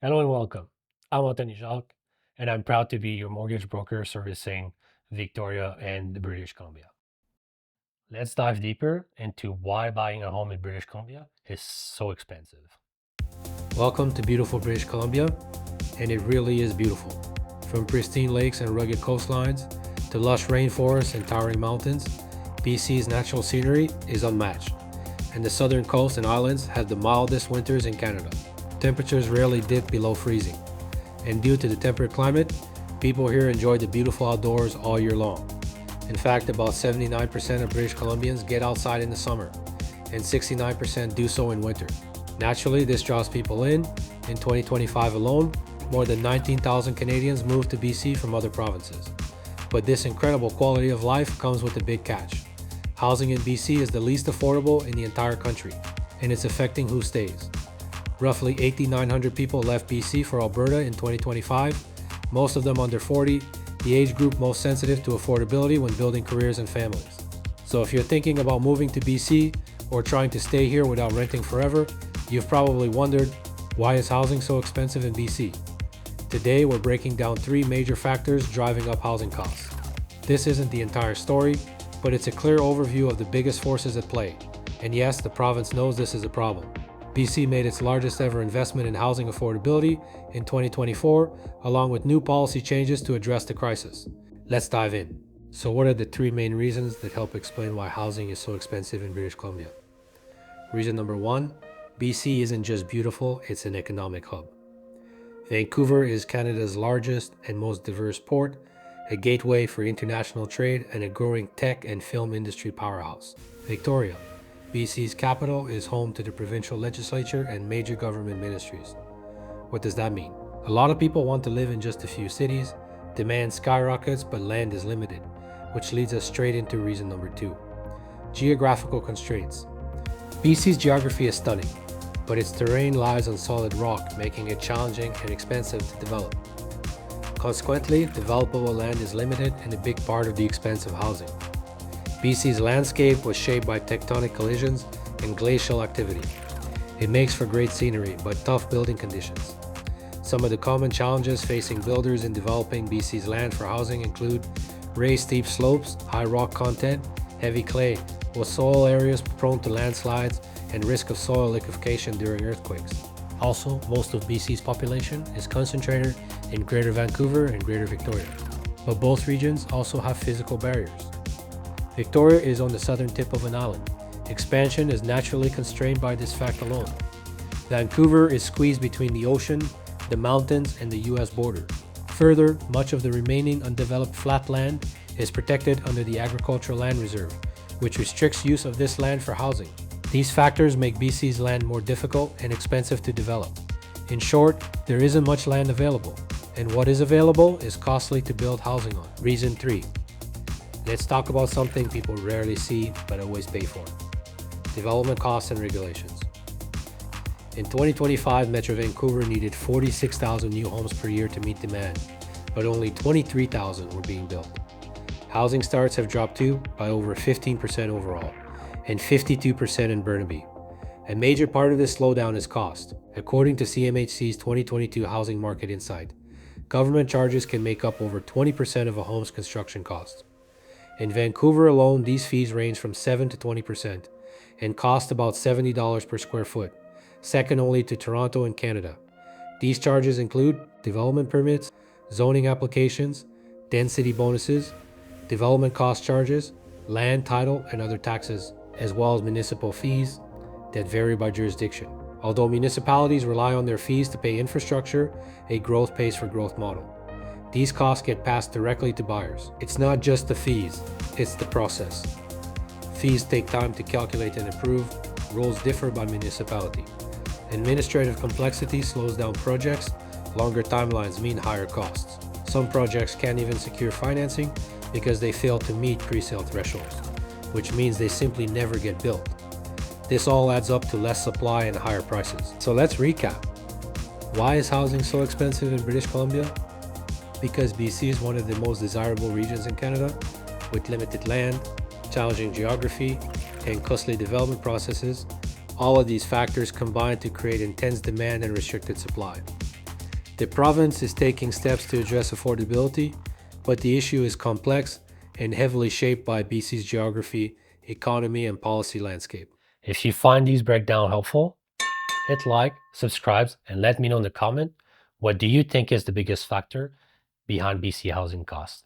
Hello and welcome. I'm Anthony Jacques, and I'm proud to be your mortgage broker servicing Victoria and British Columbia. Let's dive deeper into why buying a home in British Columbia is so expensive. Welcome to beautiful British Columbia, and it really is beautiful. From pristine lakes and rugged coastlines to lush rainforests and towering mountains, BC's natural scenery is unmatched, and the southern coast and islands have the mildest winters in Canada. Temperatures rarely dip below freezing, and due to the temperate climate, people here enjoy the beautiful outdoors all year long. In fact, about 79% of British Columbians get outside in the summer, and 69% do so in winter. Naturally, this draws people in. In 2025 alone, more than 19,000 Canadians moved to BC from other provinces. But this incredible quality of life comes with a big catch. Housing in BC is the least affordable in the entire country, and it's affecting who stays. Roughly 8,900 people left BC for Alberta in 2025, most of them under 40, the age group most sensitive to affordability when building careers and families. So if you're thinking about moving to BC or trying to stay here without renting forever, you've probably wondered, why is housing so expensive in BC? Today we're breaking down three major factors driving up housing costs. This isn't the entire story, but it's a clear overview of the biggest forces at play. And yes, the province knows this is a problem. BC made its largest ever investment in housing affordability in 2024, along with new policy changes to address the crisis. Let's dive in. So what are the three main reasons that help explain why housing is so expensive in British Columbia? Reason number one, BC isn't just beautiful, it's an economic hub. Vancouver is Canada's largest and most diverse port, a gateway for international trade and a growing tech and film industry powerhouse. Victoria, BC's capital, is home to the provincial legislature and major government ministries. What does that mean? A lot of people want to live in just a few cities, demand skyrockets, but land is limited, which leads us straight into reason number two. Geographical constraints. BC's geography is stunning, but its terrain lies on solid rock, making it challenging and expensive to develop. Consequently, developable land is limited and a big part of the expense of housing. BC's landscape was shaped by tectonic collisions and glacial activity. It makes for great scenery, but tough building conditions. Some of the common challenges facing builders in developing BC's land for housing include raised steep slopes, high rock content, heavy clay, with soil areas prone to landslides and risk of soil liquefaction during earthquakes. Also, most of BC's population is concentrated in Greater Vancouver and Greater Victoria, but both regions also have physical barriers. Victoria is on the southern tip of an island. Expansion is naturally constrained by this fact alone. Vancouver is squeezed between the ocean, the mountains, and the US border. Further, much of the remaining undeveloped flat land is protected under the Agricultural Land Reserve, which restricts use of this land for housing. These factors make BC's land more difficult and expensive to develop. In short, there isn't much land available, and what is available is costly to build housing on. Reason 3. Let's talk about something people rarely see but always pay for. Development costs and regulations. In 2025, Metro Vancouver needed 46,000 new homes per year to meet demand, but only 23,000 were being built. Housing starts have dropped too, by over 15% overall, and 52% in Burnaby. A major part of this slowdown is cost. According to CMHC's 2022 Housing Market Insight, government charges can make up over 20% of a home's construction cost. In Vancouver alone, these fees range from 7 to 20% and cost about $70 per square foot, second only to Toronto and Canada. These charges include development permits, zoning applications, density bonuses, development cost charges, land, title, and other taxes, as well as municipal fees that vary by jurisdiction. Although municipalities rely on their fees to pay infrastructure, a growth pays for growth model. These costs get passed directly to buyers. It's not just the fees, it's the process. Fees take time to calculate and approve, rules differ by municipality. Administrative complexity slows down projects, longer timelines mean higher costs. Some projects can't even secure financing because they fail to meet pre-sale thresholds, which means they simply never get built. This all adds up to less supply and higher prices. So let's recap. Why is housing so expensive in British Columbia? Because BC is one of the most desirable regions in Canada, with limited land, challenging geography, and costly development processes. All of these factors combine to create intense demand and restricted supply. The province is taking steps to address affordability, but the issue is complex and heavily shaped by BC's geography, economy, and policy landscape. If you find these breakdown helpful, hit like, subscribe, and let me know in the comment what do you think is the biggest factor behind BC housing costs.